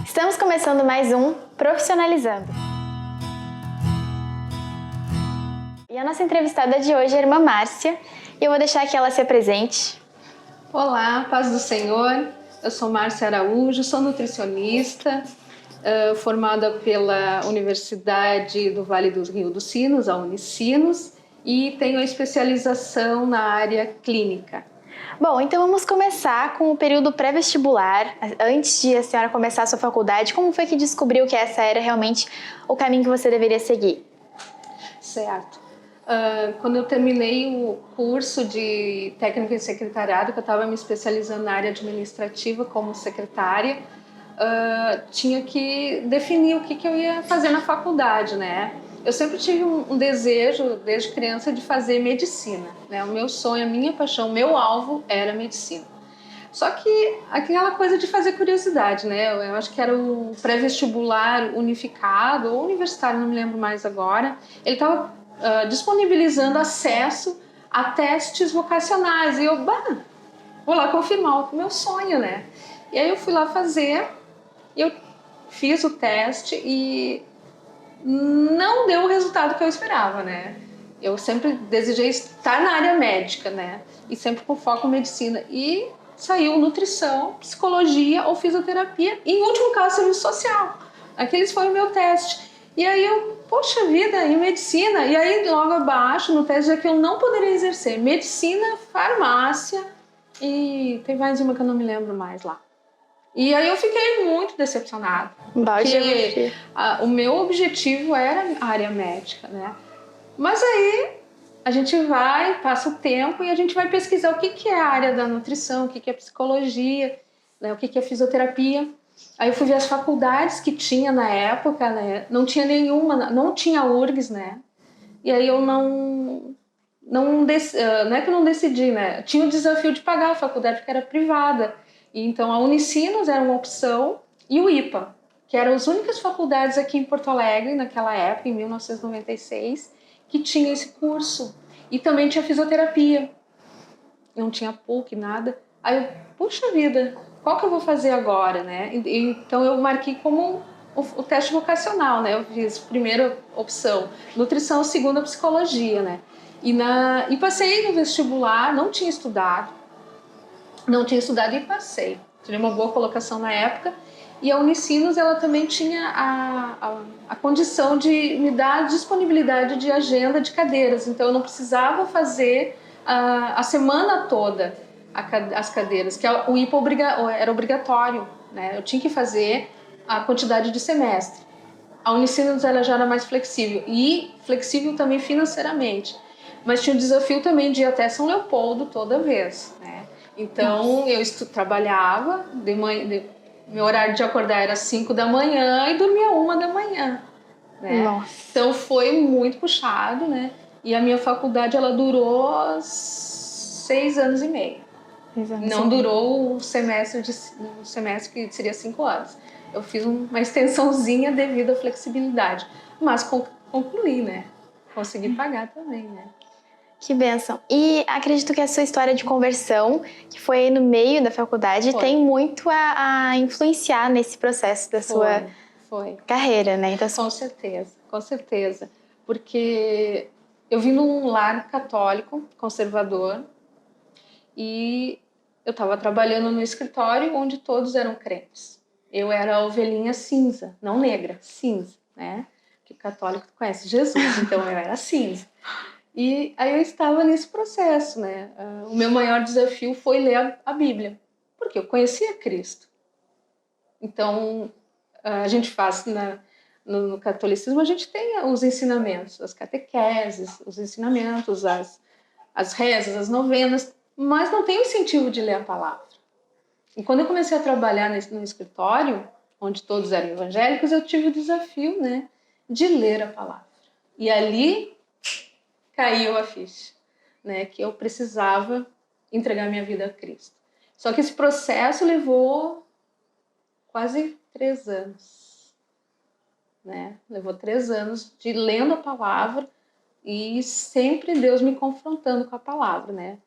Estamos começando mais um Profissionalizando. E a nossa entrevistada de hoje é a irmã Márcia, e eu vou deixar que ela se apresente. Olá, paz do Senhor. Eu sou Márcia Araújo, sou nutricionista, formada pela Universidade do Vale do Rio dos Sinos, a Unicinos, e tenho a especialização na área clínica. Bom, então vamos começar com o período pré-vestibular. Antes de a senhora começar a sua faculdade, como foi que descobriu que essa era realmente o caminho que você deveria seguir? Certo. Quando eu terminei o curso de técnica em secretariado, que eu estava me especializando na área administrativa como secretária, tinha que definir o que eu ia fazer na faculdade, né? Eu sempre tive um desejo, desde criança, de fazer medicina, né? O meu sonho, a minha paixão, o meu alvo era medicina. Só que aquela coisa de fazer curiosidade, né? Eu acho que era o pré-vestibular unificado, ou universitário, não me lembro mais agora. Ele estava disponibilizando acesso a testes vocacionais. E eu, vou lá confirmar o meu sonho, né? E aí eu fui lá fazer, eu fiz o teste e não deu o resultado que eu esperava, né? Eu sempre desejei estar na área médica, né? E sempre com foco em medicina. E saiu nutrição, psicologia ou fisioterapia, e em último caso, serviço social. Aqueles foi o meu teste. E aí eu, poxa vida, em medicina. E aí logo abaixo, no teste, é que eu não poderia exercer medicina, farmácia e tem mais uma que eu não me lembro mais lá. E aí eu fiquei muito decepcionada, porque o meu objetivo era a área médica, né? Mas aí a gente vai, passa o tempo e a gente vai pesquisar o que é a área da nutrição, o que é psicologia, né? O que é fisioterapia. Aí eu fui ver as faculdades que tinha na época, né? Não tinha nenhuma, não tinha URGS, né? E aí eu não é que eu não decidi, né? Tinha o desafio de pagar a faculdade porque era privada. E então a Unicinos era uma opção e o IPA, que eram as únicas faculdades aqui em Porto Alegre naquela época, em 1996, que tinha esse curso. E também tinha fisioterapia. Não tinha PUC, nada. Aí eu, puxa vida, qual que eu vou fazer agora, né? Então eu marquei como o teste vocacional, né? Eu fiz primeira opção nutrição, segunda psicologia, né? E passei no vestibular, não tinha estudado e passei. Tive uma boa colocação na época. E a Unicinos, ela também tinha a condição de me dar disponibilidade de agenda de cadeiras. Então eu não precisava fazer a semana toda as cadeiras, que o IPA era obrigatório, né? Eu tinha que fazer a quantidade de semestre. A Unicinos, ela já era mais flexível e flexível também financeiramente, mas tinha o desafio também de ir até São Leopoldo toda vez, né? Então eu trabalhava de manhã, meu horário de acordar era 5 da manhã e dormia 1 da manhã, né? Nossa. Então foi muito puxado, né? E a minha faculdade, ela durou 6 anos e meio. Não durou o semestre que seria 5 anos. Eu fiz uma extensãozinha devido à flexibilidade, mas concluí, né? Consegui pagar também, né? Que bênção. E acredito que a sua história de conversão, que foi no meio da faculdade, tem muito a influenciar nesse processo da sua carreira, né? Então, com certeza. Porque eu vim num lar católico, conservador, e eu estava trabalhando no escritório onde todos eram crentes. Eu era a ovelhinha cinza, não negra, cinza, né? Que o católico conhece Jesus, então eu era cinza. E aí eu estava nesse processo, né? O meu maior desafio foi ler a Bíblia, porque eu conhecia Cristo. Então, a gente faz no catolicismo, a gente tem os ensinamentos, as catequeses, os ensinamentos, as rezas, as novenas, mas não tem o incentivo de ler a palavra. E quando eu comecei a trabalhar no escritório, onde todos eram evangélicos, eu tive o desafio, né, de ler a palavra. E ali caiu a ficha, né, que eu precisava entregar minha vida a Cristo. Só que esse processo levou quase 3 anos, né? Levou 3 anos de lendo a palavra e sempre Deus me confrontando com a palavra, né?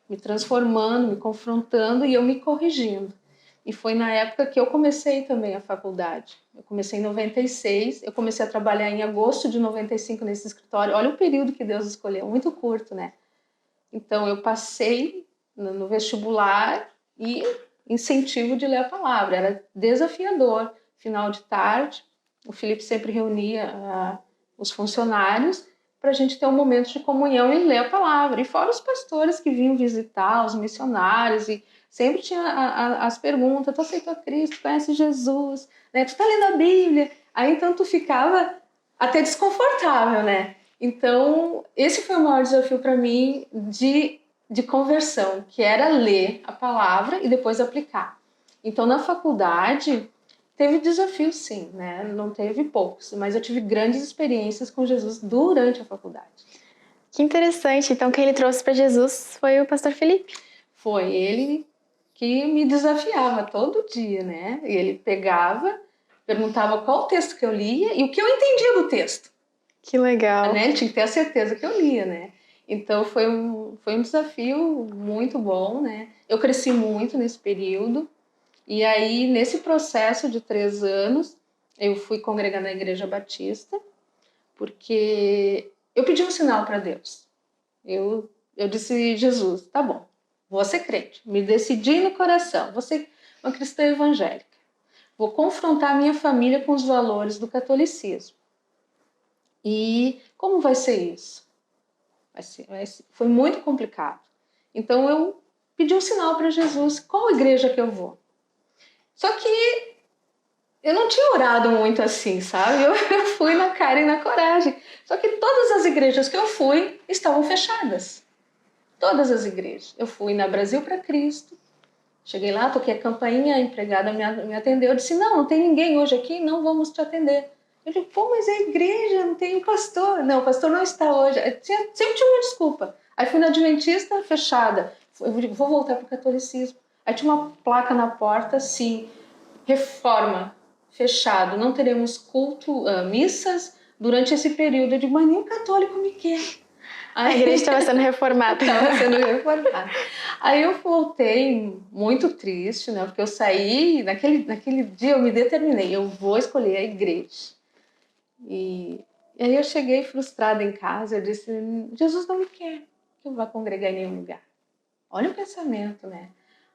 Me transformando, me confrontando e eu me corrigindo. E foi na época que eu comecei também a faculdade. Eu comecei em 96, eu comecei a trabalhar em agosto de 95 nesse escritório. Olha o período que Deus escolheu, muito curto, né? Então, eu passei no vestibular e incentivo de ler a palavra. Era desafiador. Final de tarde, o Felipe sempre reunia os funcionários para a gente ter um momento de comunhão e ler a palavra. E fora os pastores que vinham visitar, os missionários, e sempre tinha as perguntas: tu aceitou Cristo, conhece Jesus, né? Tu tá lendo a Bíblia? Aí então tu ficava até desconfortável, né? Então esse foi o maior desafio para mim de conversão, que era ler a palavra e depois aplicar. Então na faculdade teve desafios, sim, né? Não teve poucos, mas eu tive grandes experiências com Jesus durante a faculdade. Que interessante. Então, quem ele trouxe para Jesus foi o pastor Felipe. Foi ele que me desafiava todo dia, né? E ele pegava, perguntava qual texto que eu lia e o que eu entendia do texto. Que legal. Né? Ele tinha que ter a certeza que eu lia, né? Então, foi um desafio muito bom, né? Eu cresci muito nesse período. E aí, nesse processo de 3 anos, eu fui congregar na Igreja Batista, porque eu pedi um sinal para Deus. Eu disse: Jesus, tá bom, vou ser crente, me decidi no coração, vou ser uma cristã evangélica, vou confrontar minha família com os valores do catolicismo. E como vai ser isso? Foi muito complicado. Então eu pedi um sinal para Jesus: qual igreja que eu vou? Só que eu não tinha orado muito assim, sabe? Eu fui na cara e na coragem. Só que todas as igrejas que eu fui estavam fechadas. Todas as igrejas. Eu fui na Brasil para Cristo. Cheguei lá, toquei a campainha, a empregada me atendeu. Eu disse: não tem ninguém hoje aqui, não vamos te atender. Eu digo: pô, mas é a igreja, não tem pastor. Não, o pastor não está hoje. Sempre tinha uma desculpa. Aí fui na Adventista, fechada. Eu digo: vou voltar para o catolicismo. Aí tinha uma placa na porta, assim: reforma, fechado, não teremos culto, missas durante esse período. Eu digo: mas nenhum católico me quer. Aí, a igreja estava sendo reformada. Estava sendo reformada. Aí eu voltei muito triste, né? Porque eu saí, naquele dia eu me determinei: eu vou escolher a igreja. E aí eu cheguei frustrada em casa, eu disse: Jesus não me quer que eu vá congregar em nenhum lugar. Olha o pensamento, né?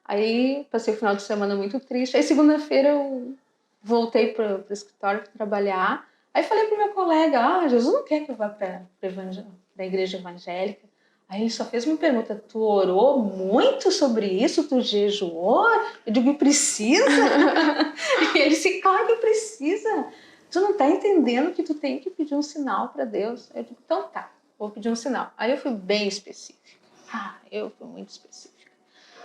Aí passei o final de semana muito triste. Aí segunda-feira eu voltei para o escritório para trabalhar. Aí falei pro meu colega: Jesus não quer que eu vá para a igreja evangélica. Aí ele só fez uma pergunta: tu orou muito sobre isso? Tu jejuou? Eu digo: precisa? E ele disse: claro que precisa. Tu não tá entendendo que tu tem que pedir um sinal para Deus. Eu digo: então tá, vou pedir um sinal. Aí eu fui bem específica. Eu fui muito específica.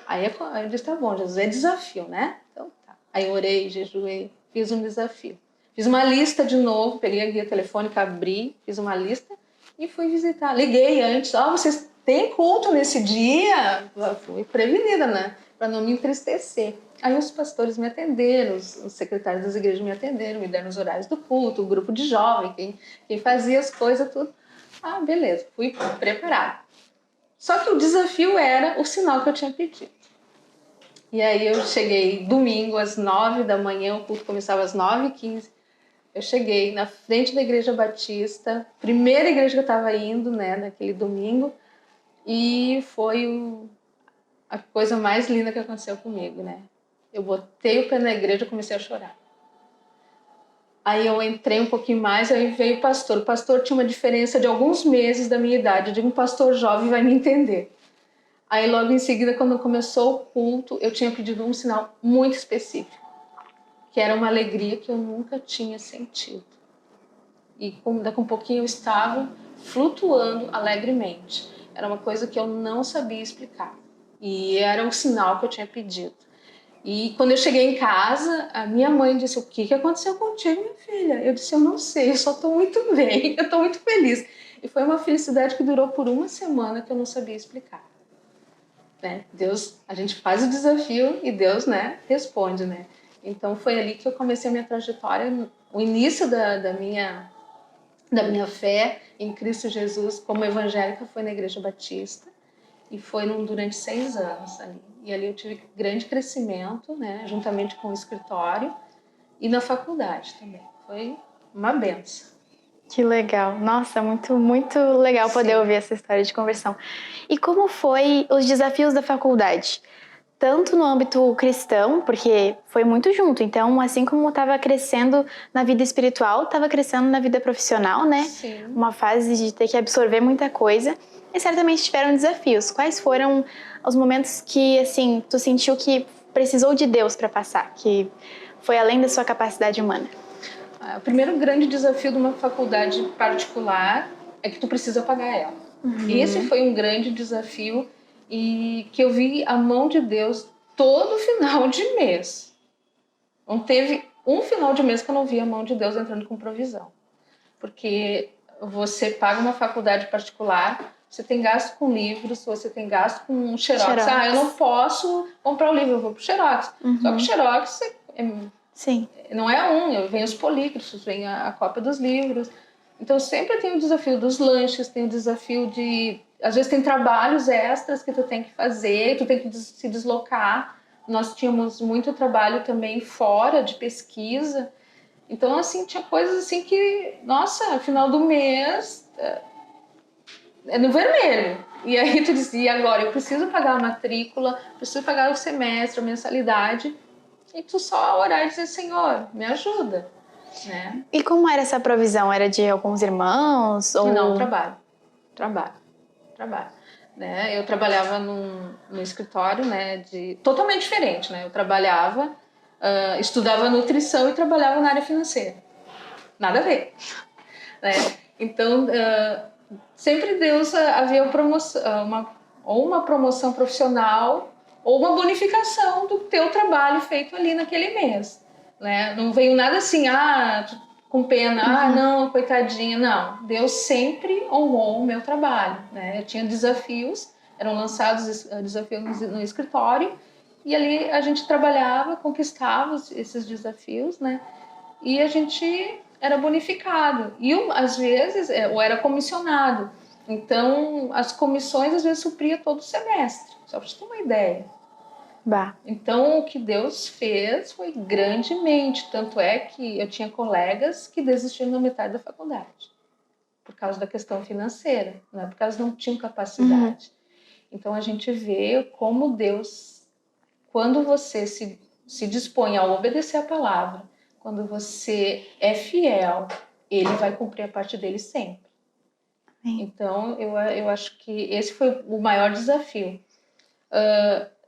Aí eu disse: tá bom, Jesus, é desafio, né? Então tá. Aí eu orei, jejuei, fiz um desafio. Fiz uma lista de novo, peguei a guia telefônica, abri, fiz uma lista e fui visitar. Liguei antes: vocês têm culto nesse dia? Fui prevenida, né? Para não me entristecer. Aí os pastores me atenderam, os secretários das igrejas me atenderam, me deram os horários do culto, o grupo de jovem, quem fazia as coisas, tudo. Beleza, fui preparada. Só que o desafio era o sinal que eu tinha pedido. E aí eu cheguei domingo às 9 da manhã, o culto começava às 9h15. Eu cheguei na frente da Igreja Batista, primeira igreja que eu estava indo, né, naquele domingo, e foi a coisa mais linda que aconteceu comigo, né? Eu botei o pé na igreja e comecei a chorar. Aí eu entrei um pouquinho mais, aí veio o pastor. O pastor tinha uma diferença de alguns meses da minha idade. Eu digo: um pastor jovem vai me entender. Aí logo em seguida, quando começou o culto, eu tinha pedido um sinal muito específico, que era uma alegria que eu nunca tinha sentido. E daqui a um pouquinho eu estava flutuando alegremente. Era uma coisa que eu não sabia explicar. E era um sinal que eu tinha pedido. E quando eu cheguei em casa, a minha mãe disse: o que aconteceu contigo, minha filha? Eu disse: eu não sei, eu só estou muito bem, eu estou muito feliz. E foi uma felicidade que durou por uma semana, que eu não sabia explicar. Né? Deus, a gente faz o desafio e Deus, né, responde, né? Então foi ali que eu comecei a minha trajetória, o início da minha fé em Cristo Jesus como evangélica foi na Igreja Batista. E foram durante 6 anos ali. E ali eu tive grande crescimento, né? Juntamente com o escritório e na faculdade também. Foi uma benção. Que legal. Nossa, muito, muito legal poder ouvir essa história de conversão. E como foi os desafios da faculdade? Tanto no âmbito cristão, porque foi muito junto. Então, assim como eu estava crescendo na vida espiritual, estava crescendo na vida profissional, né? Sim. Uma fase de ter que absorver muita coisa. E certamente tiveram desafios. Quais foram os momentos que, assim, tu sentiu que precisou de Deus para passar? Que foi além da sua capacidade humana? O primeiro grande desafio de uma faculdade particular é que tu precisa pagar ela. Esse foi um grande desafio e que eu vi a mão de Deus todo final de mês. Não teve um final de mês que eu não vi a mão de Deus entrando com provisão. Porque você paga uma faculdade particular, você tem gasto com livros, você tem gasto com xerox. Eu não posso comprar o livro, eu vou pro xerox. Só que o xerox Sim. Não é vem os polígrafos, vem a cópia dos livros. Então sempre tem o desafio dos lanches, tem o desafio de... Às vezes tem trabalhos extras que tu tem que fazer, tu tem que se deslocar. Nós tínhamos muito trabalho também fora de pesquisa. Então, assim, tinha coisas assim que, nossa, final do mês é no vermelho. E aí tu dizia, agora eu preciso pagar a matrícula, preciso pagar o semestre, a mensalidade. E tu só orar e dizer, Senhor, me ajuda, né? E como era essa provisão? Era de alguns irmãos? Ou... Não, trabalho. Né? Eu trabalhava num escritório, né, totalmente diferente, né? Eu trabalhava, estudava nutrição e trabalhava na área financeira. Nada a ver. Né? Então, sempre Deus havia uma promoção profissional ou uma bonificação do teu trabalho feito ali naquele mês, né? Não veio nada assim, com pena, não, coitadinha, não. Deus sempre honrou o meu trabalho, né? Eu tinha desafios, eram lançados desafios no escritório e ali a gente trabalhava, conquistava esses desafios, né? E a gente era bonificado e às vezes ou era comissionado. Então, as comissões às vezes supria todo o semestre, só para você ter uma ideia. Bah. Então, o que Deus fez foi grandemente. Tanto é que eu tinha colegas que desistiram na metade da faculdade, por causa da questão financeira, não é porque elas não tinham capacidade. Então, a gente vê como Deus, quando você se dispõe a obedecer a palavra, quando você é fiel, Ele vai cumprir a parte dele sempre. Então, eu acho que esse foi o maior desafio.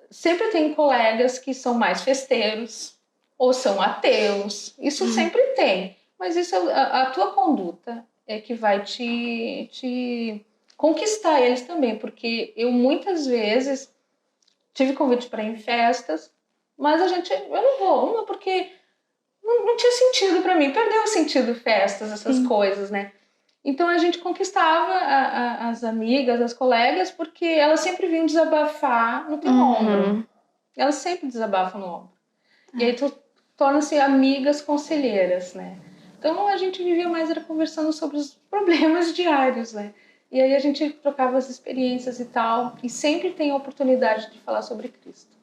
Sempre tem colegas que são mais festeiros ou são ateus. Isso sempre tem. Mas isso, a tua conduta é que vai te conquistar eles também. Porque eu muitas vezes tive convite para ir em festas, mas eu não vou. Uma, porque não tinha sentido para mim. Perdeu o sentido festas, essas coisas, né? Então a gente conquistava as amigas, as colegas, porque elas sempre vinham desabafar no teu ombro. Elas sempre desabafam no ombro. E aí tu torna-se amigas conselheiras, né? Então a gente vivia mais era conversando sobre os problemas diários, né? E aí a gente trocava as experiências e tal, e sempre tem a oportunidade de falar sobre Cristo.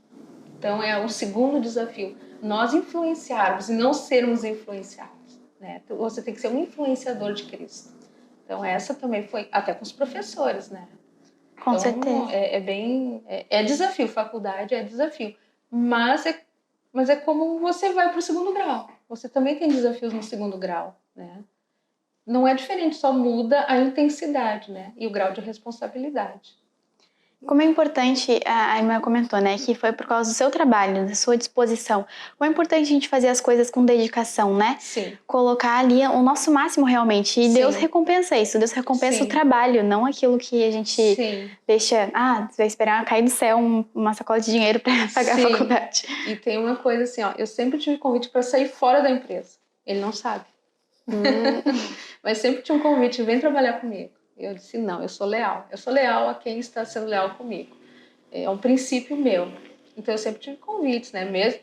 Então é o segundo desafio, nós influenciarmos e não sermos influenciados, né? Você tem que ser um influenciador de Cristo. Então essa também foi, até com os professores, né? Com certeza. É desafio, faculdade é desafio. Mas é como você vai para o segundo grau. Você também tem desafios no segundo grau, né? Não é diferente, só muda a intensidade, né? E o grau de responsabilidade. Como é importante, a irmã comentou, né, que foi por causa do seu trabalho, da sua disposição. Como é importante a gente fazer as coisas com dedicação, né? Sim. Colocar ali o nosso máximo realmente. E Deus recompensa isso, Deus recompensa o trabalho, não aquilo que a gente deixa, você vai esperar cair do céu uma sacola de dinheiro para pagar a faculdade. E tem uma coisa assim, eu sempre tive convite para sair fora da empresa. Ele não sabe. Mas sempre tinha um convite, vem trabalhar comigo. Eu disse, não, eu sou leal. Eu sou leal a quem está sendo leal comigo. É um princípio meu. Então, eu sempre tive convites, né? Mesmo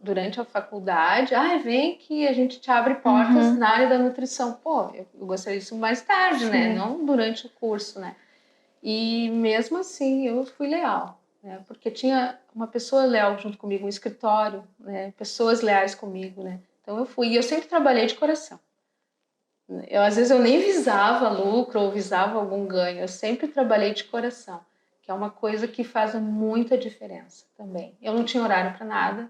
durante a faculdade. Vem que a gente te abre portas na área da nutrição. Pô, eu gostaria disso mais tarde, né? Não durante o curso, né? E mesmo assim eu fui leal, né? Porque tinha uma pessoa leal junto comigo, um escritório, né? Pessoas leais comigo, né? Então eu fui, e eu sempre trabalhei de coração. Às vezes eu nem visava lucro ou visava algum ganho, eu sempre trabalhei de coração, que é uma coisa que faz muita diferença também. Eu não tinha horário para nada,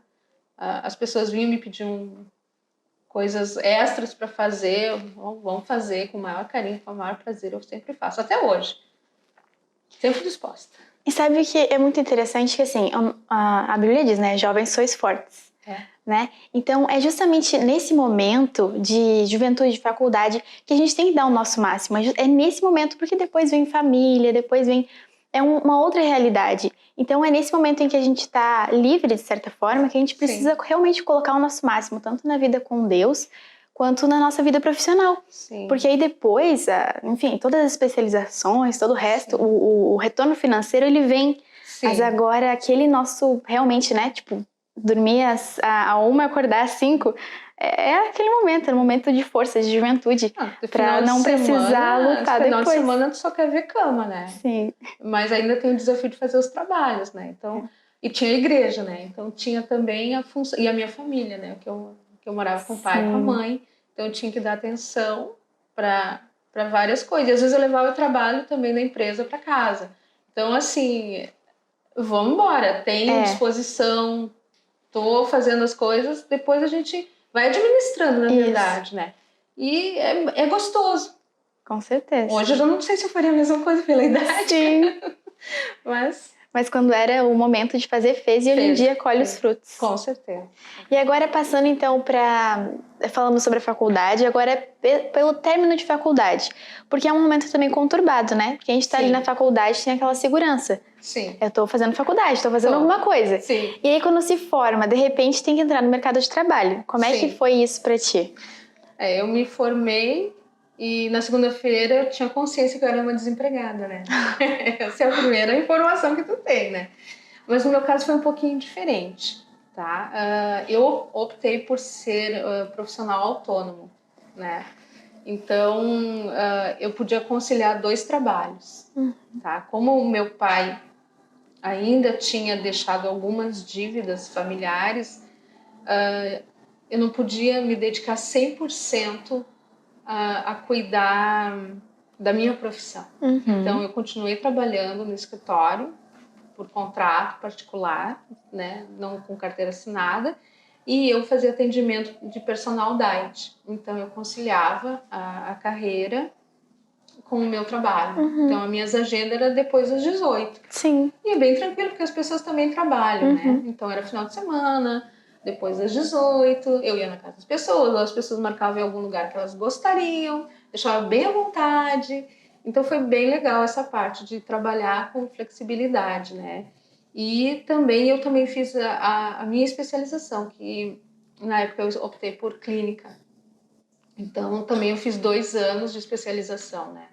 as pessoas vinham me pediam coisas extras para fazer, vão fazer com o maior carinho, com o maior prazer, eu sempre faço, até hoje, sempre disposta. E sabe que é muito interessante que, assim, a Bíblia diz, né? Jovens sois fortes. Né? Então, é justamente nesse momento de juventude, de faculdade, que a gente tem que dar o nosso máximo. É nesse momento, porque depois vem família, depois vem... É uma outra realidade. Então, é nesse momento em que a gente está livre, de certa forma, que a gente precisa Sim. realmente colocar o nosso máximo, tanto na vida com Deus, quanto na nossa vida profissional. Sim. Porque aí depois, enfim, todas as especializações, todo o resto, o retorno financeiro, ele vem. Sim. Mas agora, aquele nosso, realmente, né, tipo, dormir a 1 e acordar às 5, é aquele momento, é um momento de força, de juventude, pra não precisar lutar final depois. de semana tu só quer ver cama, né? Sim. Mas ainda tem o desafio de fazer os trabalhos, né? Então, e tinha a igreja, né? Então tinha também a função, e a minha família, né? Que eu morava com o pai e com a mãe, então eu tinha que dar atenção para várias coisas. E às vezes eu levava o trabalho também da empresa para casa. Então, assim, vamos embora, tenho disposição, tô fazendo as coisas, depois a gente vai administrando, na verdade, né? E é gostoso. Com certeza. Hoje eu já não sei se eu faria a mesma coisa pela idade. Sim. Mas quando era o momento de fazer, fez, e hoje em dia colhe os frutos. Com certeza. E agora passando então para... Falamos sobre a faculdade, agora é pelo término de faculdade. Porque é um momento também conturbado, né? Porque a gente tá ali na faculdade, tem aquela segurança. Sim. Eu tô fazendo faculdade, tô fazendo alguma coisa. Sim. E aí quando se forma, de repente tem que entrar no mercado de trabalho. Como é que foi isso pra ti? Eu me formei e na segunda-feira eu tinha consciência que eu era uma desempregada, né? Essa é a primeira informação que tu tem, né? Mas no meu caso foi um pouquinho diferente, tá? Eu optei por ser profissional autônomo, né? Então, eu podia conciliar 2 trabalhos, tá? Como o meu pai ainda tinha deixado algumas dívidas familiares, eu não podia me dedicar 100% a cuidar da minha profissão. Então, eu continuei trabalhando no escritório, por contrato particular, né? Não com carteira assinada, e eu fazia atendimento de personal diet. Então, eu conciliava a carreira com o meu trabalho. Então, as minhas agendas eram depois das 18. Sim. E é bem tranquilo, porque as pessoas também trabalham, né? Então, era final de semana, depois das 18, eu ia na casa das pessoas, ou as pessoas marcavam em algum lugar que elas gostariam, deixava bem à vontade. Então, foi bem legal essa parte de trabalhar com flexibilidade, né? E também, eu também fiz a minha especialização, que na época eu optei por clínica. Então, também eu fiz 2 anos de especialização, né?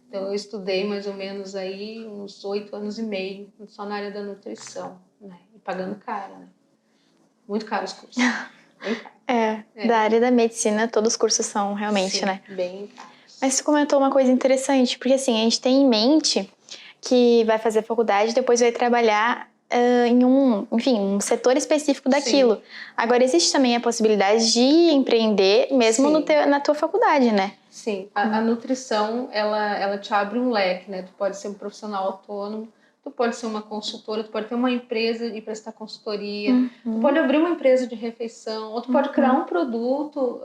Então, eu estudei mais ou menos aí uns 8 anos e meio, só na área da nutrição, né? E pagando caro, né? Muito caro os cursos. Bem caro. Da área da medicina, todos os cursos são realmente, Sim, né? bem caros. Mas tu comentou uma coisa interessante, porque assim, a gente tem em mente que vai fazer faculdade e depois vai trabalhar em um setor específico daquilo. Sim. Agora, existe também a possibilidade de empreender mesmo na tua faculdade, né? Sim, a nutrição, ela te abre um leque, né? Tu pode ser um profissional autônomo, tu pode ser uma consultora, tu pode ter uma empresa e prestar consultoria, tu pode abrir uma empresa de refeição, ou tu pode criar um produto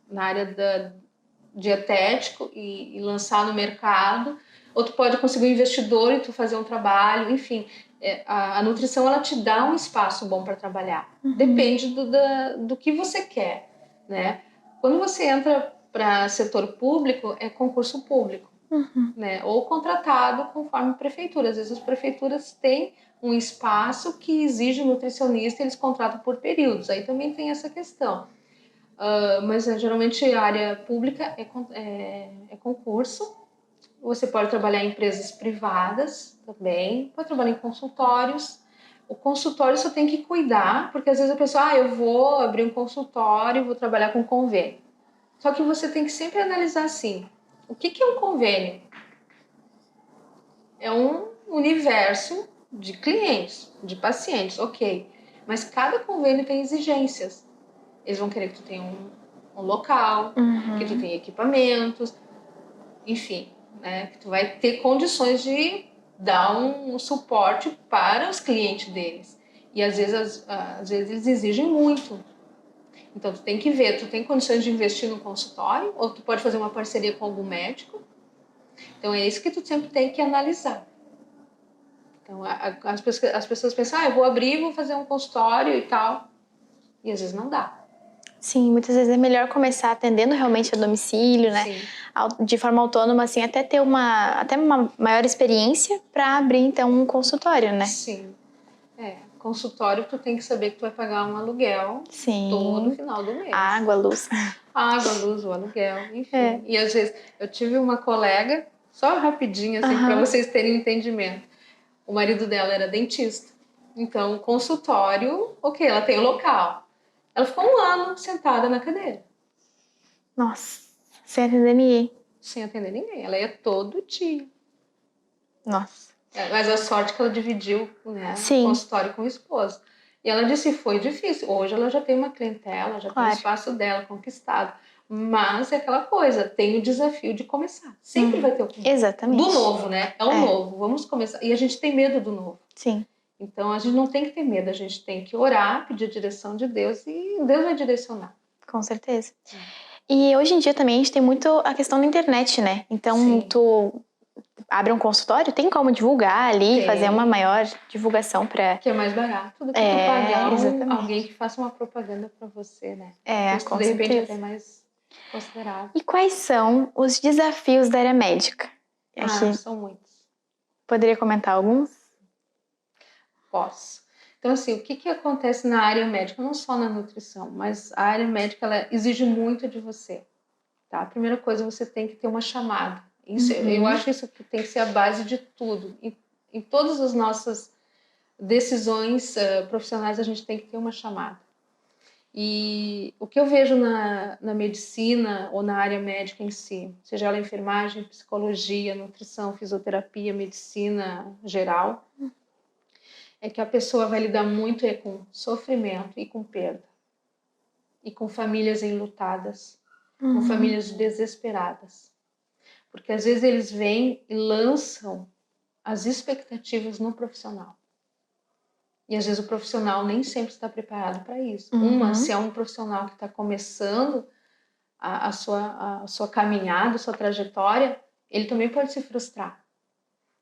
na área dietético e lançar no mercado, ou tu pode conseguir um investidor e tu fazer um trabalho, enfim. A nutrição, ela te dá um espaço bom para trabalhar. Depende do que você quer, né? Quando você entra para setor público, é concurso público, né? Ou contratado conforme prefeitura. Às vezes as prefeituras têm um espaço que exige nutricionista, eles contratam por períodos. Aí também tem essa questão. Mas geralmente a área pública é concurso. Você pode trabalhar em empresas privadas também, pode trabalhar em consultórios. O consultório só tem que cuidar, porque às vezes a pessoa, eu vou abrir um consultório, vou trabalhar com convênio. Só que você tem que sempre analisar assim, o que é um convênio? é um universo de clientes, de pacientes, ok. Mas cada convênio tem exigências. Eles vão querer que tu tenha um local, que tu tenha equipamentos, enfim, né? Que tu vai ter condições de dar um suporte para os clientes deles. E às vezes eles exigem muito. Então tu tem que ver, tu tem condições de investir no consultório ou tu pode fazer uma parceria com algum médico. Então é isso que tu sempre tem que analisar. Então as pessoas pensam, eu vou abrir, vou fazer um consultório e tal. E às vezes não dá. Sim, muitas vezes é melhor começar atendendo realmente a domicílio, né? Sim. De forma autônoma, assim, até ter uma maior experiência para abrir, então, um consultório, né? Sim. Consultório, tu tem que saber que tu vai pagar um aluguel Sim. todo final do mês. Água, luz. A água, a luz, o aluguel, enfim. E às vezes, eu tive uma colega, só rapidinho, assim, para vocês terem um entendimento. O marido dela era dentista. Então, o consultório, ok, ela tem o local. Ela ficou 1 ano sentada na cadeira. Nossa, sem atender ninguém. Sem atender ninguém. Ela ia todo dia. Nossa. Mas a sorte é que ela dividiu, né, Sim. o consultório com o esposo. E ela disse, foi difícil. Hoje ela já tem uma clientela, já tem o espaço dela conquistado. Mas é aquela coisa, tem o desafio de começar. Sempre vai ter o Exatamente. Do novo, né? É o novo, vamos começar. E a gente tem medo do novo. Sim. Então a gente não tem que ter medo, a gente tem que orar, pedir a direção de Deus e Deus vai direcionar. Com certeza. E hoje em dia também a gente tem muito a questão da internet, né? Então tu abre um consultório, tem como divulgar ali, fazer uma maior divulgação para... Que é mais barato do que tu pagar alguém que faça uma propaganda para você, né? Com de repente certeza. até mais considerável. E quais são os desafios da área médica? São muitos. Poderia comentar alguns? Posso. Então, assim, o que acontece na área médica, não só na nutrição, mas a área médica, ela exige muito de você, tá? A primeira coisa, você tem que ter uma chamada. Isso, eu acho isso que tem que ser a base de tudo. Em todas as nossas decisões profissionais, a gente tem que ter uma chamada. E o que eu vejo na medicina ou na área médica em si, seja ela enfermagem, psicologia, nutrição, fisioterapia, medicina geral, é que a pessoa vai lidar muito com sofrimento e com perda. E com famílias enlutadas, com famílias desesperadas. Porque às vezes eles vêm e lançam as expectativas no profissional. E às vezes o profissional nem sempre está preparado para isso. Se é um profissional que está começando a sua caminhada, a sua trajetória, ele também pode se frustrar.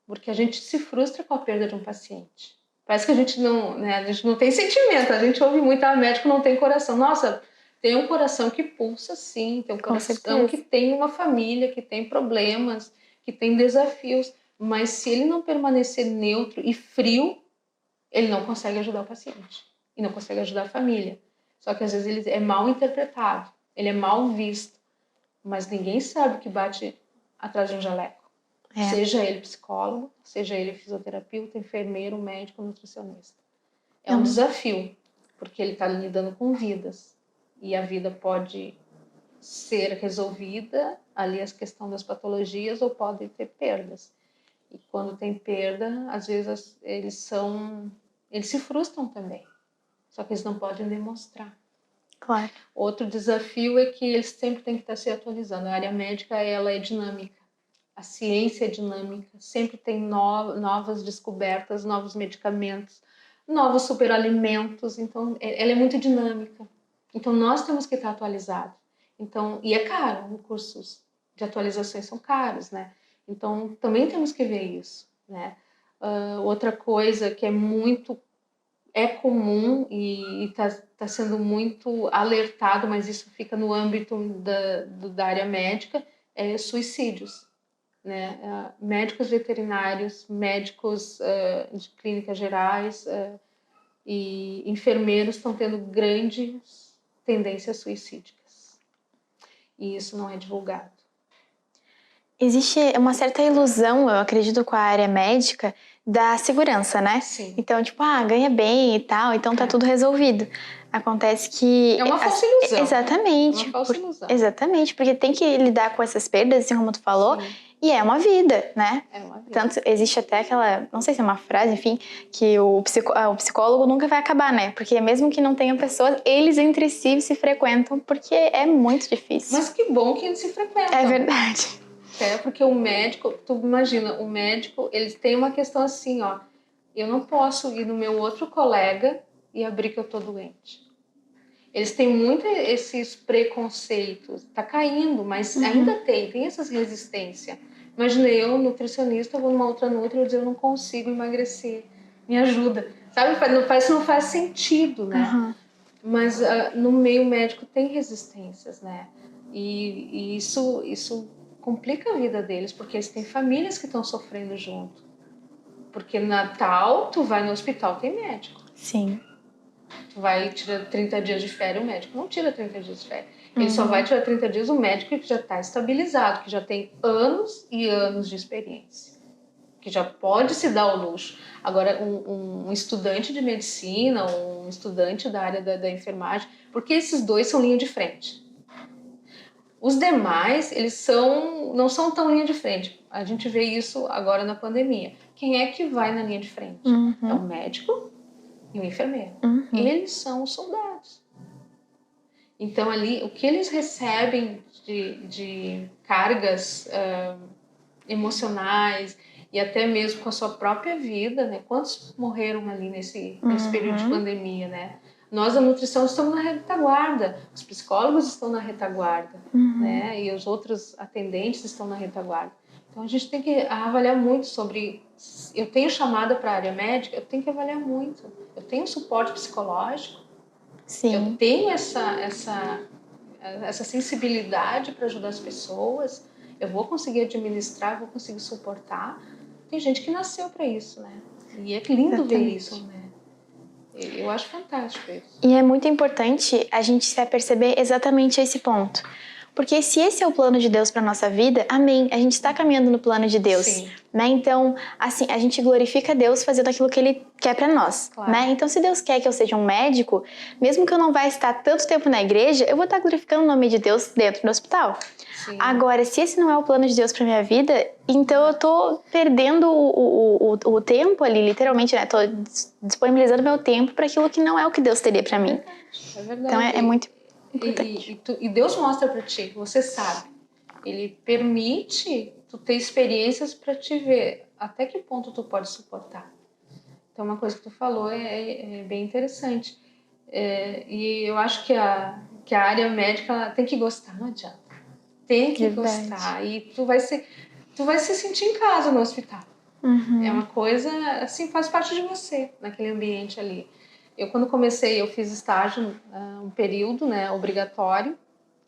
Porque a gente se frustra com a perda de um paciente. Parece que a gente não tem sentimento, a gente ouve muito, médico não tem coração. Nossa, tem um coração que pulsa sim, tem um coração que tem uma família, que tem problemas, que tem desafios, mas se ele não permanecer neutro e frio, ele não consegue ajudar o paciente e não consegue ajudar a família. Só que às vezes ele é mal interpretado, ele é mal visto, mas ninguém sabe o que bate atrás de um jaleco. Seja ele psicólogo, seja ele fisioterapeuta, enfermeiro, médico, nutricionista. É um desafio, porque ele está lidando com vidas. E a vida pode ser resolvida, ali a questão das patologias, ou pode ter perdas. E quando tem perda, às vezes eles se frustram também. Só que eles não podem demonstrar. Claro. Outro desafio é que eles sempre têm que estar se atualizando. A área médica, ela é dinâmica. A ciência é dinâmica, sempre tem novas descobertas, novos medicamentos, novos superalimentos, então ela é muito dinâmica. Então nós temos que estar atualizados. Então, e é caro, os cursos de atualizações são caros, né? Então também temos que ver isso, né? Outra coisa que é comum e está sendo muito alertado, mas isso fica no âmbito da área médica, é suicídios. Né? Médicos veterinários, médicos de clínicas gerais e enfermeiros estão tendo grandes tendências suicídicas. E isso não é divulgado. Existe uma certa ilusão, eu acredito, com a área médica da segurança, né? Sim. Então, ganha bem e tal, então tá tudo resolvido. Acontece que... É uma falsa ilusão. Exatamente. Uma falsa ilusão. Exatamente, porque tem que lidar com essas perdas, assim como tu falou, E é uma vida, né? É uma vida. Tanto, existe até aquela, não sei se é uma frase, enfim, que o psicólogo nunca vai acabar, né? Porque mesmo que não tenham pessoas, eles entre si se frequentam, porque é muito difícil. Mas que bom que eles se frequentam. É verdade. É, porque o médico, tu imagina, o médico, eles têm uma questão assim, ó, eu não posso ir no meu outro colega e abrir que eu tô doente. Eles têm muito esses preconceitos, tá caindo, mas ainda tem essas resistências. Imagina eu, nutricionista, eu vou numa outra nutri e dizer, eu não consigo emagrecer, me ajuda. Sabe, não faz sentido, né? Mas no meio médico tem resistências, né? E isso complica a vida deles, porque eles têm famílias que estão sofrendo junto. Porque Natal, tu vai no hospital, tem médico. Sim. Tu vai tirar 30 dias de férias, o médico não tira 30 dias de férias. Ele só vai tirar 30 dias o médico que já está estabilizado, que já tem anos e anos de experiência, que já pode se dar o luxo. Agora, um estudante de medicina, um estudante da área da enfermagem, porque esses dois são linha de frente. Os demais, eles não são tão linha de frente. A gente vê isso agora na pandemia. Quem é que vai na linha de frente? É o médico e o enfermeiro. Eles são os soldados. Então, ali, o que eles recebem de cargas emocionais e até mesmo com a sua própria vida, né? Quantos morreram ali nesse período de pandemia, né? Nós da nutrição estamos na retaguarda, os psicólogos estão na retaguarda, né? E os outros atendentes estão na retaguarda. Então a gente tem que avaliar muito sobre. Eu tenho chamada para a área médica, eu tenho que avaliar muito. Eu tenho suporte psicológico, eu tenho essa sensibilidade para ajudar as pessoas, eu vou conseguir administrar, vou conseguir suportar. Tem gente que nasceu para isso, né? E é lindo ver isso, né? Eu acho fantástico isso. E é muito importante a gente se aperceber exatamente esse ponto. Porque se esse é o plano de Deus para nossa vida, amém, a gente está caminhando no plano de Deus. Sim. Né? Então, assim, a gente glorifica Deus fazendo aquilo que Ele quer para nós. Claro. Né? Então, se Deus quer que eu seja um médico, mesmo que eu não vá estar tanto tempo na igreja, eu vou estar glorificando o nome de Deus dentro do hospital. Sim. Agora, se esse não é o plano de Deus para minha vida, então eu tô perdendo o tempo ali, literalmente, né? Tô disponibilizando meu tempo para aquilo que não é o que Deus teria para mim. É verdade. Então é muito importante. E Deus mostra para ti, você sabe. Ele permite tu ter experiências para te ver até que ponto tu pode suportar. Então, uma coisa que tu falou é bem interessante. E eu acho que a área médica ela tem que gostar, não adianta. Tem que gostar. E tu vai se sentir em casa no hospital. É uma coisa, assim, faz parte de você, naquele ambiente ali. Eu, quando comecei, eu fiz estágio um período, né, obrigatório.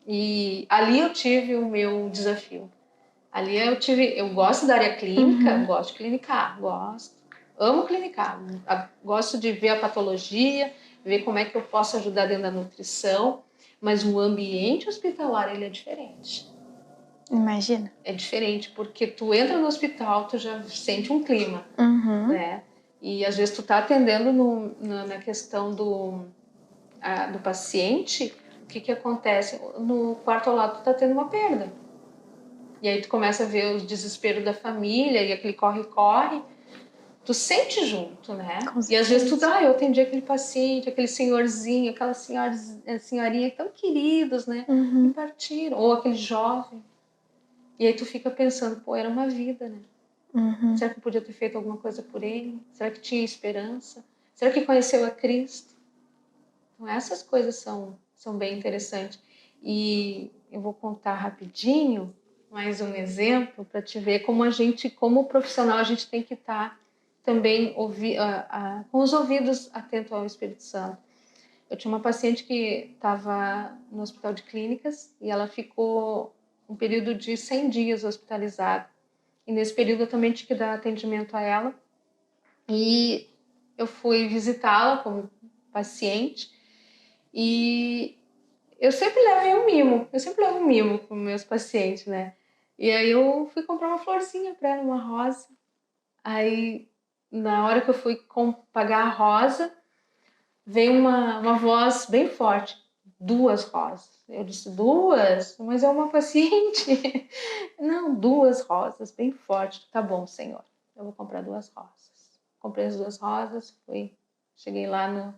E ali eu tive o meu desafio. Ali eu gosto da área clínica, gosto de clinicar, amo clinicar. Gosto de ver a patologia, ver como é que eu posso ajudar dentro da nutrição. Mas o ambiente hospitalar, ele é diferente. Imagina. É diferente, porque tu entra no hospital, tu já sente um clima, né? E às vezes tu tá atendendo na questão do paciente, o que acontece? No quarto ao lado tu tá tendo uma perda. E aí tu começa a ver o desespero da família e aquele corre-corre. Tu sente junto, né? E às vezes eu atendi aquele paciente, aquele senhorzinho, aquela senhorinha tão queridos, né? E partiram. Ou aquele jovem. E aí tu fica pensando, pô, era uma vida, né? Será que eu podia ter feito alguma coisa por ele? Será que tinha esperança? Será que conheceu a Cristo? Então essas coisas são bem interessantes. E eu vou contar rapidinho mais um exemplo para te ver como profissional, a gente tem que estar também com os ouvidos atentos ao Espírito Santo. Eu tinha uma paciente que estava no hospital de clínicas e ela ficou um período de 100 dias hospitalizada. E nesse período eu também tinha que dar atendimento a ela. E eu fui visitá-la como paciente e eu sempre levo um mimo para os meus pacientes, né? E aí eu fui comprar uma florzinha para ela, uma rosa. Aí, na hora que eu fui pagar a rosa, veio uma voz bem forte. 2 rosas. Eu disse, 2? Mas é uma paciente. Não, 2 rosas, bem forte. Tá bom, Senhor, eu vou comprar 2 rosas. Comprei as 2 rosas, cheguei lá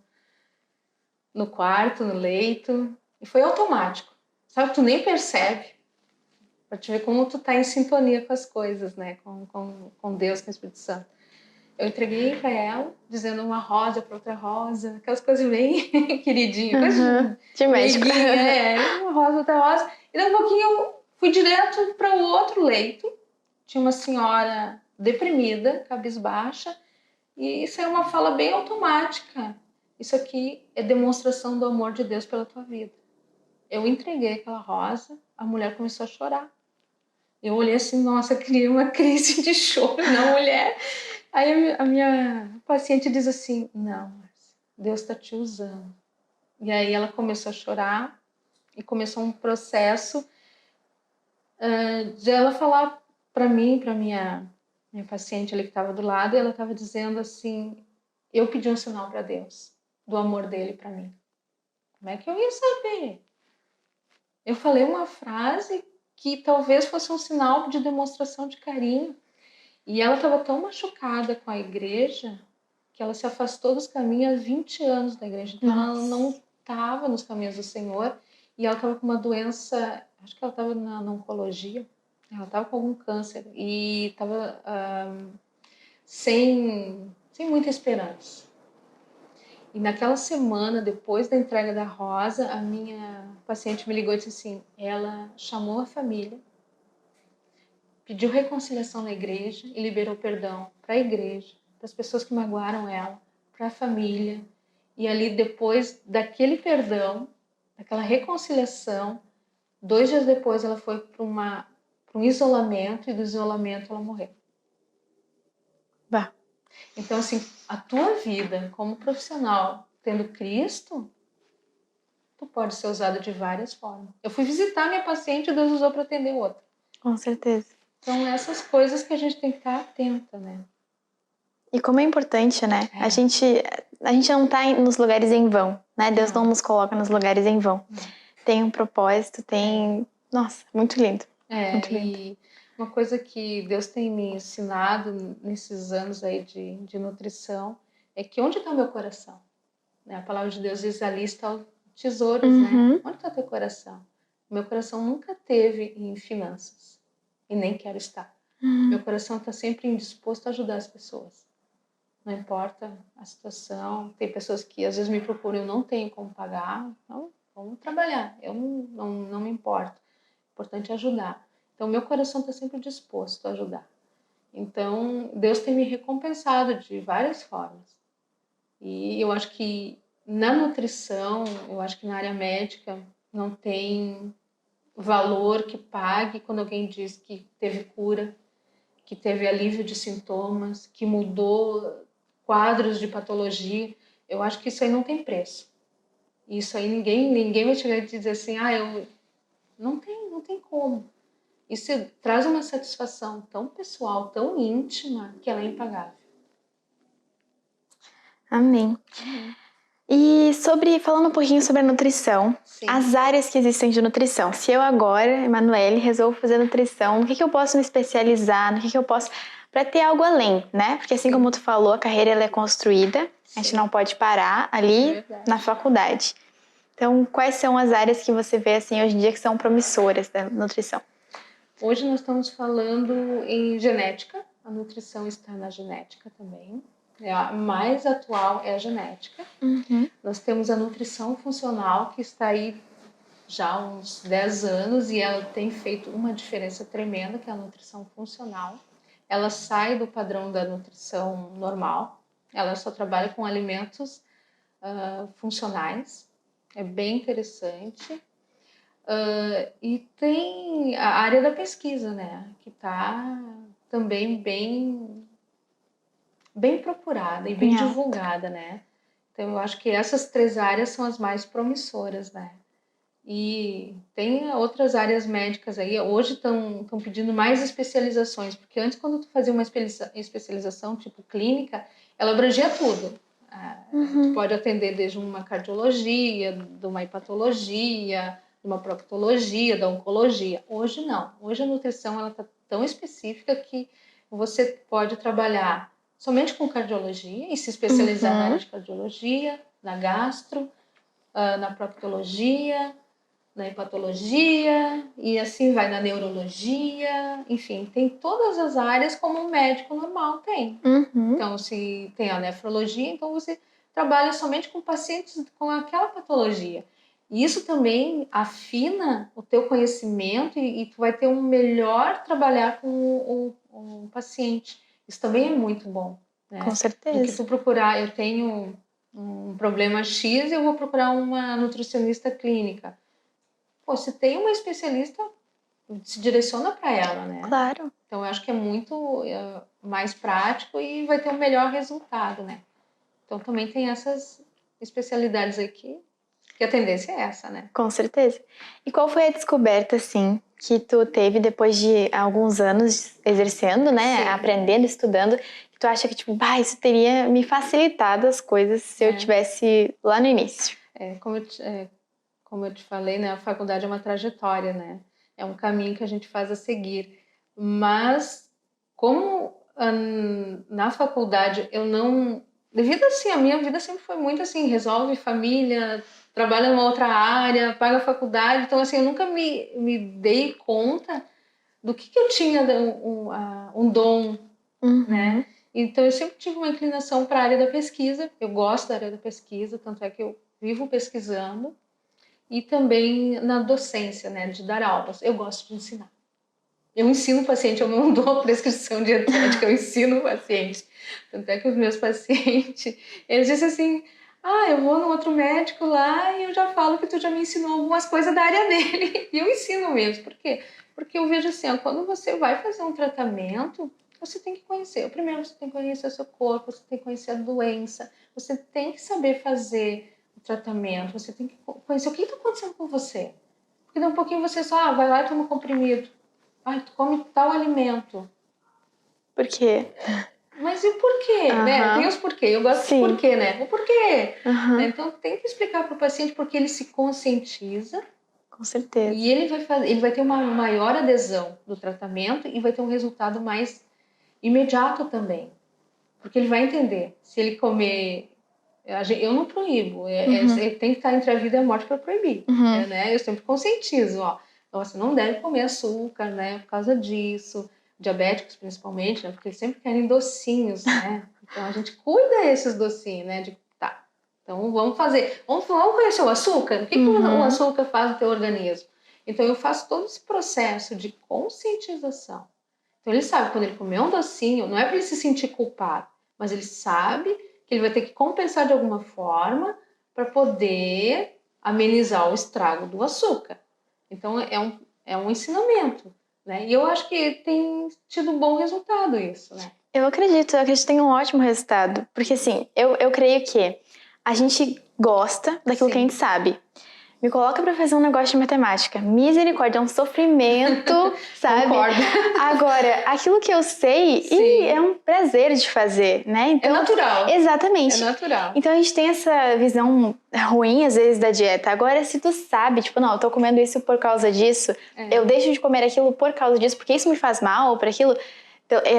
no quarto, no leito, e foi automático. Sabe, tu nem percebe, pra te ver como tu tá em sintonia com as coisas, né? Com Deus, com o Espírito Santo. Eu entreguei para ela, dizendo uma rosa para outra rosa, aquelas coisas bem queridinhas, De médico. uma rosa, outra rosa. E daí um pouquinho eu fui direto para o outro leito. Tinha uma senhora deprimida, cabisbaixa, e isso é uma fala bem automática. Isso aqui é demonstração do amor de Deus pela tua vida. Eu entreguei aquela rosa, a mulher começou a chorar. Eu olhei assim, nossa, criei uma crise de choro na mulher. Aí a minha paciente diz assim, não, Deus está te usando. E aí ela começou a chorar e começou um processo de ela falar para mim, para minha paciente ali que estava do lado, e ela estava dizendo assim, eu pedi um sinal para Deus, do amor dele para mim. Como é que eu ia saber? Eu falei uma frase que talvez fosse um sinal de demonstração de carinho. E ela estava tão machucada com a igreja que ela se afastou dos caminhos há 20 anos da igreja. Então ela não estava nos caminhos do Senhor e ela estava com uma doença, acho que ela estava na oncologia, ela estava com algum câncer e estava sem muita esperança. E naquela semana, depois da entrega da rosa, a minha paciente me ligou e disse assim, ela chamou a família, pediu reconciliação na igreja e liberou perdão para a igreja, para as pessoas que magoaram ela, para a família. E ali, depois daquele perdão, daquela reconciliação, 2 dias depois ela foi para um isolamento e do isolamento ela morreu. Bah. Então, assim, a tua vida como profissional, tendo Cristo, tu pode ser usada de várias formas. Eu fui visitar minha paciente e Deus usou para atender outra. Com certeza. Então, essas coisas que a gente tem que estar atenta, né? E como é importante, né? A gente não tá nos lugares em vão, né? Deus não nos coloca nos lugares em vão. Tem um propósito, tem... Nossa, muito lindo. Muito lindo. E uma coisa que Deus tem me ensinado nesses anos aí de nutrição é que onde está o meu coração? Né? A palavra de Deus diz, ali estão tesouros, né? Onde está teu coração? Meu coração nunca teve em finanças e nem quero estar. Meu coração está sempre disposto a ajudar as pessoas. Não importa a situação. Tem pessoas que às vezes me procuram e eu não tenho como pagar. Então, vamos trabalhar. Eu não me importo. O importante é ajudar. Então, meu coração está sempre disposto a ajudar. Então, Deus tem me recompensado de várias formas. E eu acho que na nutrição, eu acho que na área médica, não tem valor que pague quando alguém diz que teve cura, que teve alívio de sintomas, que mudou quadros de patologia. Eu acho que isso aí não tem preço. Isso aí ninguém vai chegar e dizer assim, não tem como. Isso traz uma satisfação tão pessoal, tão íntima, que ela é impagável. Amém. E falando um pouquinho sobre a nutrição, Sim. As áreas que existem de nutrição. Se eu agora, Emanuele, resolvo fazer nutrição, no que eu posso me especializar, no que eu posso... para ter algo além, né? Porque assim como tu falou, a carreira ela é construída, a gente não pode parar ali na faculdade. Então, quais são as áreas que você vê assim hoje em dia que são promissoras da nutrição? Hoje nós estamos falando em genética, a nutrição está na genética também. A mais atual é a genética. Nós temos a nutrição funcional, que está aí já há uns 10 anos e ela tem feito uma diferença tremenda, que é a nutrição funcional. Ela sai do padrão da nutrição normal, ela só trabalha com alimentos funcionais, é bem interessante. E tem a área da pesquisa, né, que está também bem procurada e bem divulgada, né? Então eu acho que essas 3 áreas são as mais promissoras, né? E tem outras áreas médicas aí, hoje estão pedindo mais especializações, porque antes quando tu fazia uma especialização tipo clínica, ela abrangia tudo. Tu pode atender desde uma cardiologia, de uma hepatologia, de uma proctologia, da oncologia. Hoje não. Hoje a nutrição ela está tão específica que você pode trabalhar somente com cardiologia e se especializar na área de cardiologia, na gastro, na proctologia, na hepatologia e assim vai na neurologia, enfim, tem todas as áreas como um médico normal tem. Então, se tem a nefrologia, então você trabalha somente com pacientes com aquela patologia. E isso também afina o teu conhecimento e tu vai ter um melhor trabalhar com o paciente. Isso também é muito bom, né? Com certeza. Do que tu procurar, eu tenho um problema X e eu vou procurar uma nutricionista clínica. Pô, se tem uma especialista, se direciona para ela, né? Claro. Então, eu acho que é muito mais prático e vai ter um melhor resultado, né? Então, também tem essas especialidades aqui, que a tendência é essa, né? Com certeza. E qual foi a descoberta, assim, que tu teve depois de alguns anos exercendo, né? Sim. Aprendendo, estudando, que tu acha que, tipo, isso teria me facilitado as coisas se eu tivesse lá no início? Como eu te falei, né? A faculdade é uma trajetória, né? É um caminho que a gente faz a seguir. Mas, como na faculdade eu não... Devido assim, a minha vida sempre foi muito assim, resolve família, trabalha numa outra área, paga a faculdade. Então, assim, eu nunca me dei conta do que eu tinha um dom, né? Então, eu sempre tive uma inclinação para a área da pesquisa. Eu gosto da área da pesquisa, tanto é que eu vivo pesquisando. E também na docência, né? De dar aulas. Eu gosto de ensinar. Eu ensino o paciente, eu não dou prescrição dietética, eu ensino o paciente. Tanto é que os meus pacientes, eles dizem assim, eu vou no outro médico lá e eu já falo que tu já me ensinou algumas coisas da área dele. E eu ensino mesmo. Por quê? Porque eu vejo assim, quando você vai fazer um tratamento, você tem que conhecer. Primeiro você tem que conhecer o seu corpo, você tem que conhecer a doença, você tem que saber fazer o tratamento, você tem que conhecer o que está acontecendo com você. Porque daqui a pouquinho você só vai lá e toma um comprimido. Tu come tal alimento. Por quê? Mas e o porquê, né? Tem os porquê. Eu gosto de porquê, né? O porquê. Então tem que explicar para o paciente porque ele se conscientiza. Com certeza. E ele vai ter uma maior adesão do tratamento e vai ter um resultado mais imediato também. Porque ele vai entender. Se ele comer... Eu não proíbo. Tem que estar entre a vida e a morte para proibir. Né? Eu sempre conscientizo, Você não deve comer açúcar, né? Por causa disso. Diabéticos, principalmente, né? Porque eles sempre querem docinhos, né? Então, a gente cuida desses docinhos, né? Então, vamos fazer. Vamos conhecer o açúcar? O que o açúcar faz no teu organismo? Então, eu faço todo esse processo de conscientização. Então, ele sabe, quando ele comer um docinho, não é para ele se sentir culpado, mas ele sabe que ele vai ter que compensar de alguma forma para poder amenizar o estrago do açúcar. Então, é um ensinamento, né? E eu acho que tem tido um bom resultado isso, né? Eu acredito que tem um ótimo resultado. Porque, assim, eu creio que a gente gosta daquilo que a gente sabe. Me coloca pra fazer um negócio de matemática. Misericórdia, é um sofrimento, sabe? Concordo. Agora, aquilo que eu sei, é um prazer de fazer, né? Então, é natural. Exatamente. É natural. Então, a gente tem essa visão ruim, às vezes, da dieta. Agora, se tu sabe, tipo, não, eu tô comendo isso por causa disso, eu deixo de comer aquilo por causa disso, porque isso me faz mal, por aquilo...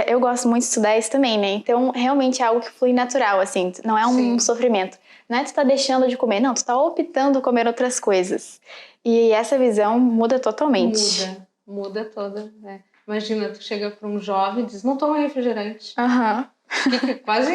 Eu gosto muito de estudar isso também, né? Então, realmente é algo que flui natural, assim. Não é um sofrimento. Não é que tu tá deixando de comer, não. Tu tá optando comer outras coisas. E essa visão muda totalmente. Muda toda, né? Imagina, tu chega para um jovem e diz, não toma refrigerante. Que quase,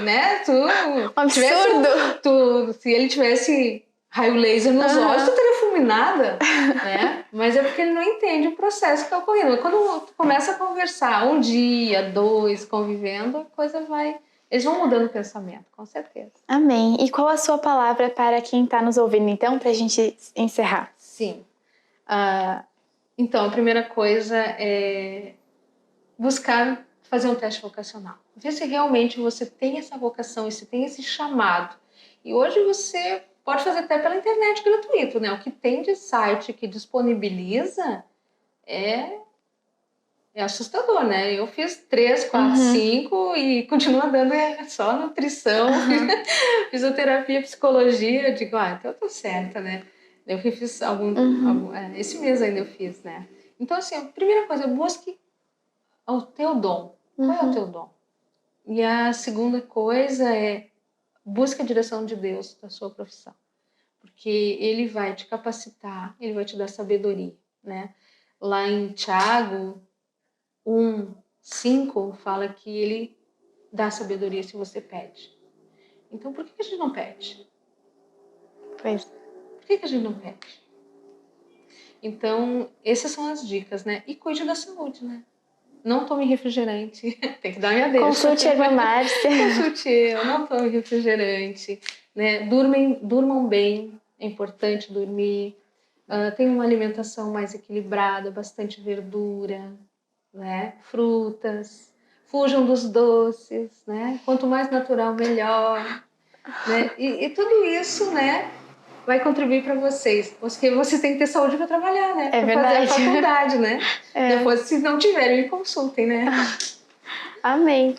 né? Um absurdo! Se ele tivesse raio laser nos olhos, tu teria fulminada, né? Mas é porque ele não entende o processo que está ocorrendo. Quando tu começa a conversar, um dia, 2, convivendo, a coisa vai... Eles vão mudando o pensamento, com certeza. Amém. E qual a sua palavra para quem está nos ouvindo, então, para a gente encerrar? Sim. Então, a primeira coisa é buscar fazer um teste vocacional. Ver se realmente você tem essa vocação, se tem esse chamado. E hoje você pode fazer até pela internet gratuito, né? O que tem de site que disponibiliza é é assustador, né? Eu fiz 3, 4, 5 e continuo dando só nutrição, fisioterapia, psicologia. Eu digo, então eu tô certa, né? Eu fiz esse mês ainda eu fiz, né? Então, assim, a primeira coisa, busque o teu dom. Qual é o teu dom? E a segunda coisa é busque a direção de Deus da sua profissão. Porque Ele vai te capacitar, Ele vai te dar sabedoria, né? Lá em Tiago 1:5 fala que Ele dá sabedoria se você pede. Então, por que a gente não pede? Pois. Por que a gente não pede? Então, essas são as dicas, né? E cuide da saúde, né? Não tome refrigerante, tem que dar minha deixa. Consulte a irmã Márcia. Consulte eu, não tome refrigerante, né? Durmam bem, é importante dormir. Tenha uma alimentação mais equilibrada, bastante verdura, né? Frutas. Fujam dos doces, né? Quanto mais natural, melhor. Né? E tudo isso, né? Vai contribuir para vocês. Porque vocês têm que ter saúde para trabalhar, né? Para fazer a faculdade, né? Depois, se não tiverem, me consultem, né? Amém.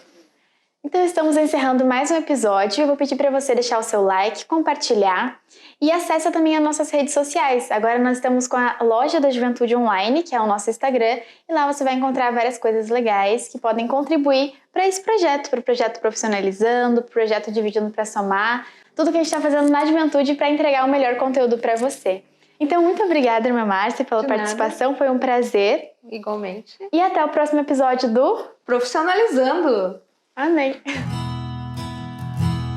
Então estamos encerrando mais um episódio. Eu vou pedir para você deixar o seu like, compartilhar e acessa também as nossas redes sociais. Agora nós estamos com a Loja da Juventude Online, que é o nosso Instagram, e lá você vai encontrar várias coisas legais que podem contribuir para esse projeto, para o projeto Profissionalizando, para o projeto Dividindo para Somar, tudo que a gente está fazendo na juventude para entregar o melhor conteúdo para você. Então, muito obrigada, irmã Márcia, pela participação. Foi um prazer. Igualmente. E até o próximo episódio do Profissionalizando. Amém.